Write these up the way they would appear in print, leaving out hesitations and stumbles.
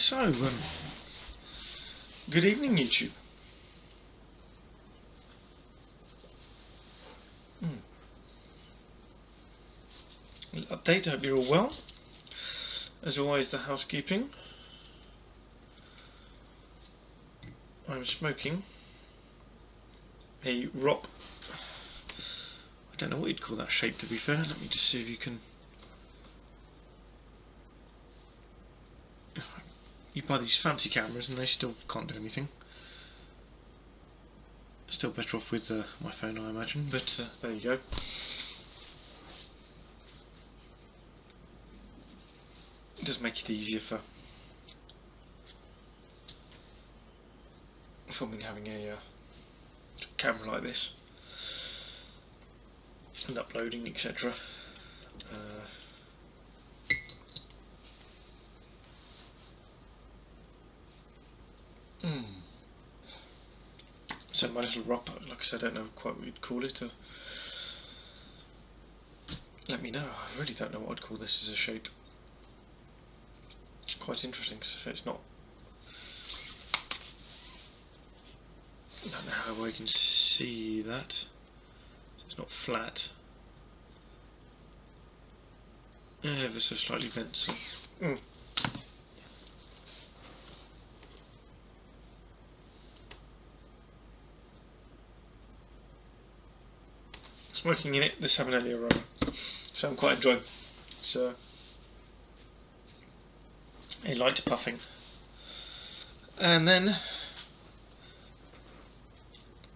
So, good evening, YouTube. Little update, I hope you're all well. As always, the housekeeping. I'm smoking a rock. I don't know what you'd call that shape, to be fair. Let me just see if you can. You buy these fancy cameras and they still can't do anything. Still better off with my phone, I imagine, but there you go. It does make it easier for filming, having a camera like this and uploading, etc. So my little rock, like I said, I don't know quite what you'd call it. Let me know. I really don't know what I'd call this as a shape. It's quite interesting. So it's not. I don't know how well you can see that. So it's not flat. Ever so slightly bent. So. Smoking in it, this happened earlier on, so I'm quite enjoying. It's a light puffing, and then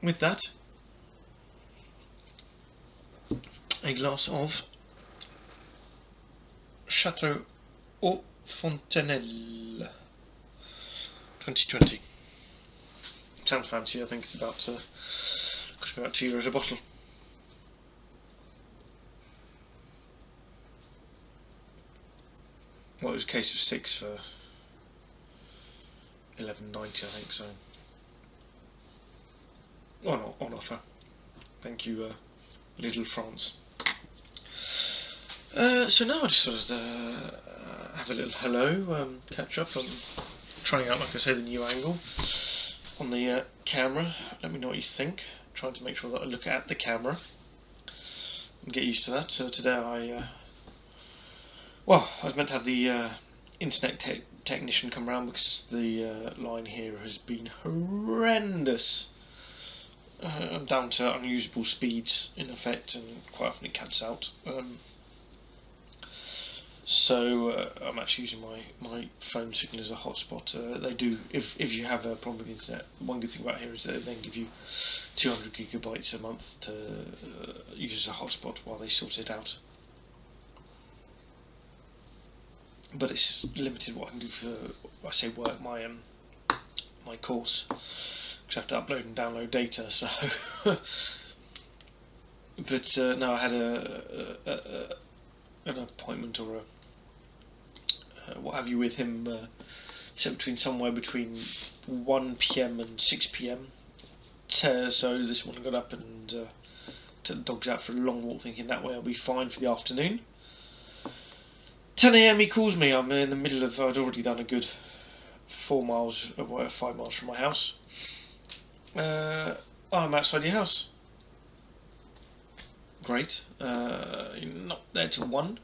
with that, a glass of Chateau Eau Fontenelle 2020. Sounds fancy. I think it's about cost me about €2 a bottle. Well, it was a case of 6 for £11.90, I think. So, on offer. Thank you, Little France. So now I just sort of have a little hello, catch up. I'm trying out, like I say, the new angle on the camera. Let me know what you think. Trying to make sure that I look at the camera and get used to that. So today I was meant to have the internet technician come round because the line here has been horrendous. I'm down to unusable speeds in effect, and quite often it cuts out. So I'm actually using my phone signal as a hotspot. They do, if you have a problem with the internet, one good thing about here is that they then give you 200 gigabytes a month to use as a hotspot while they sort it out. But it's limited what I can do for, I say work, my course, because I have to upload and download data. So, but no, I had an appointment or what have you with him set somewhere between 1 PM and 6 PM. So this morning I got up and took the dogs out for a long walk, thinking that way I'll be fine for the afternoon. 10 AM he calls me. I'm in the middle of, I'd already done a good 5 miles from my house. I'm outside your house. Great. You're not there till 1.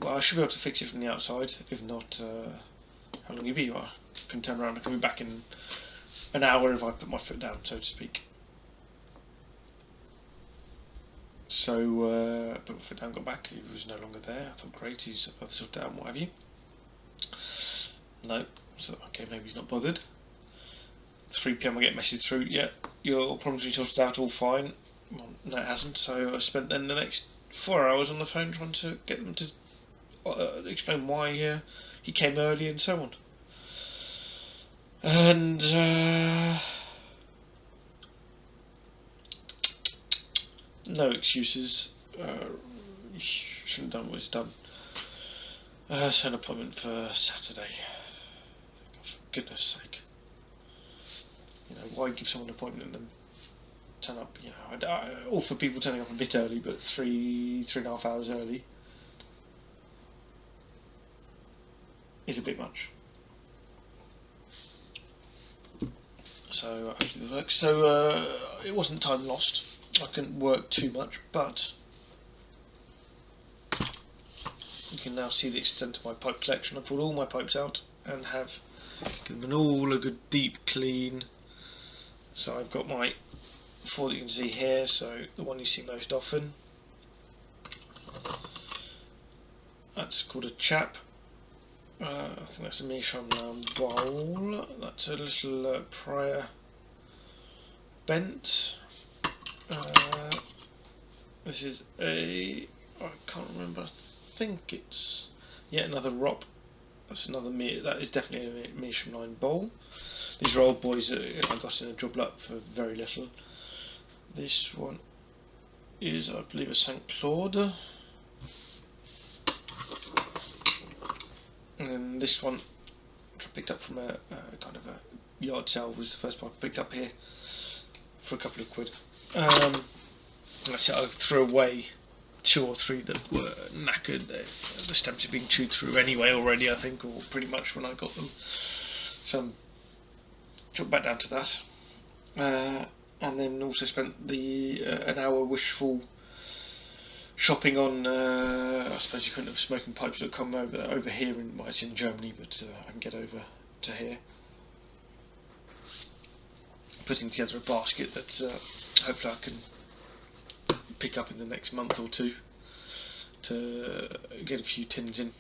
Well, I should be able to fix it from the outside. If not, how long have you been? I can turn around and come back in an hour if I put my foot down, so to speak. So, put my foot down, got back. He was no longer there. I thought, great, he's about to sort it out and what have you. No. So, okay, maybe he's not bothered. 3 PM I get a message through. Yeah, your problem's been sorted out, all fine. Well, no, it hasn't. So I spent then the next 4 hours on the phone trying to get them to explain why he came early and so on. And no excuses. Shouldn't have done what he's done. Set an appointment for Saturday. For goodness sake. You know, why give someone an appointment and then turn up? You know, all for people turning up a bit early, but 3.5 hours early is a bit much. So hopefully this works. So it wasn't time lost. I couldn't work too much, but you can now see the extent of my pipe collection. I pulled all my pipes out and have given them all a good deep clean. So I've got my 4 that you can see here, so the one you see most often. That's called a chap. I think that's a Michelin bowl. That's a little Prior bent. This is I can't remember. I think it's another Rop. That's another that is definitely a Michelin bowl. These are old boys that I got in a job lot for very little. This one is, I believe, a St. Claude. And then this one, which I picked up from a kind of a yard sale, was the first one I picked up here for a couple of quid. That's it, I threw away 2 or 3 that were knackered. The stems had been chewed through anyway already, I think, or pretty much when I got them. So I took back down to that. And then also spent the an hour wishful shopping on, I suppose you couldn't have smoking-pipes.com over here, well, it's in Germany, but I can get over to here. Putting together a basket that hopefully I can pick up in the next month or 2 to get a few tins in.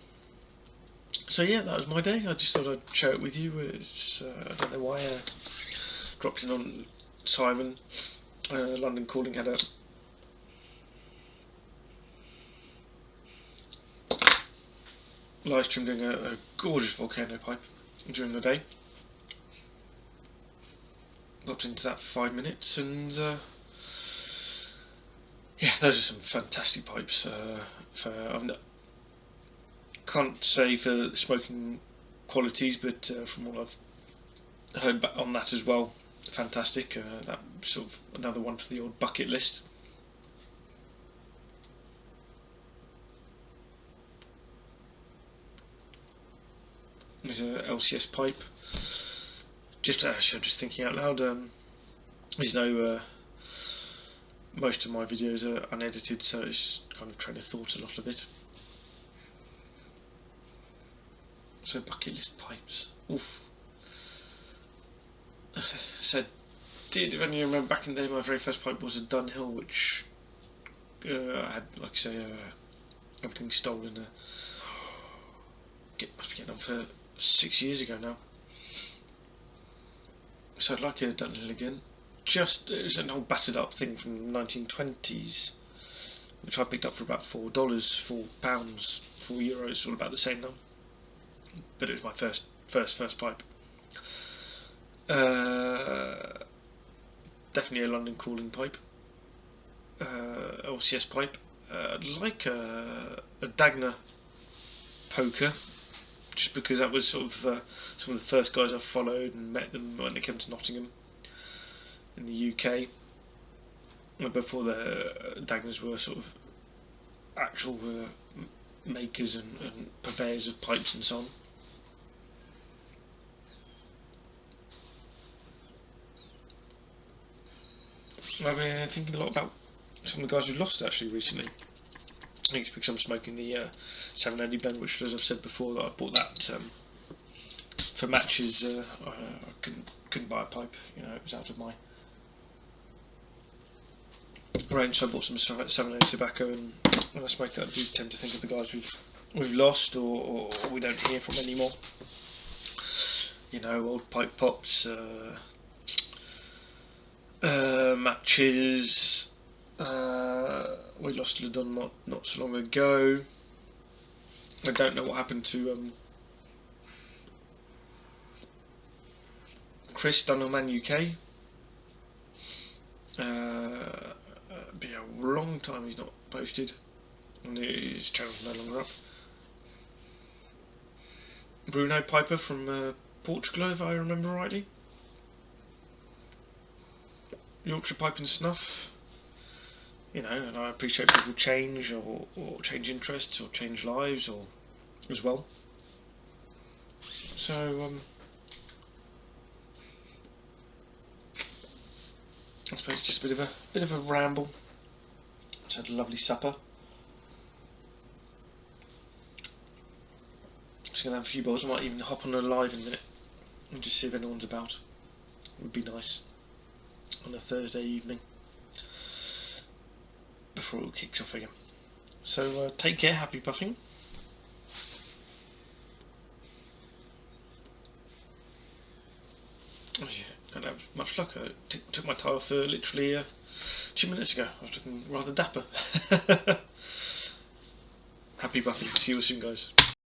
So yeah, that was my day. I just thought I'd share it with you. I don't know why I dropped in on Simon. London Calling had a live stream doing a gorgeous volcano pipe during the day. Got into that for 5 minutes, and yeah, those are some fantastic pipes. Can't say for smoking qualities, but from what I've heard back on that as well, fantastic. That sort of another one for the old bucket list. There's a LCS pipe. Just actually, I'm just thinking out loud. As you know, most of my videos are unedited, so it's kind of train of thought, a lot of it. So bucket list pipes. Oof. So if any of you remember back in the day, my very first pipe was a Dunhill, which I had, like I say, everything stolen. Must be getting on for 6 years ago now. So I'd like a Dunhill again. It was an old battered up thing from the 1920s, which I picked up for about $4, £4, €4, all about the same now. But it was my first pipe. Definitely a London Calling pipe. LCS pipe. I'd like a Dagner poker, just because that was sort of some of the first guys I followed and met them when they came to Nottingham in the UK, before the Dagners were sort of actual makers and purveyors of pipes and so on. I've been thinking a lot about some of the guys we've lost actually recently. I think it's because I'm smoking the 780 blend, which, as I've said before, that I bought that for matches. I couldn't buy a pipe, you know, it was out of my range, so I bought some 780 tobacco, and when I smoke it, I do tend to think of the guys we've lost or we don't hear from anymore. You know, old pipe pops, matches. We lost Ledon not so long ago. I don't know what happened to Chris Dunham UK. Be a long time he's not posted, and his channel's no longer up. Bruno Piper from Portugal, if I remember rightly. Yorkshire Pipe and Snuff. You know, and I appreciate people change or change interests or change lives or as well. So I suppose just a bit of a ramble. Just had a lovely supper. Just gonna have a few bowls. I might even hop on a live in a minute and just see if anyone's about. It would be nice on a Thursday evening before it all kicks off again. So take care, happy buffing. Oh yeah, don't have much luck. I took my tie off for literally 2 minutes ago. I was looking rather dapper. Happy buffing. See you soon, guys.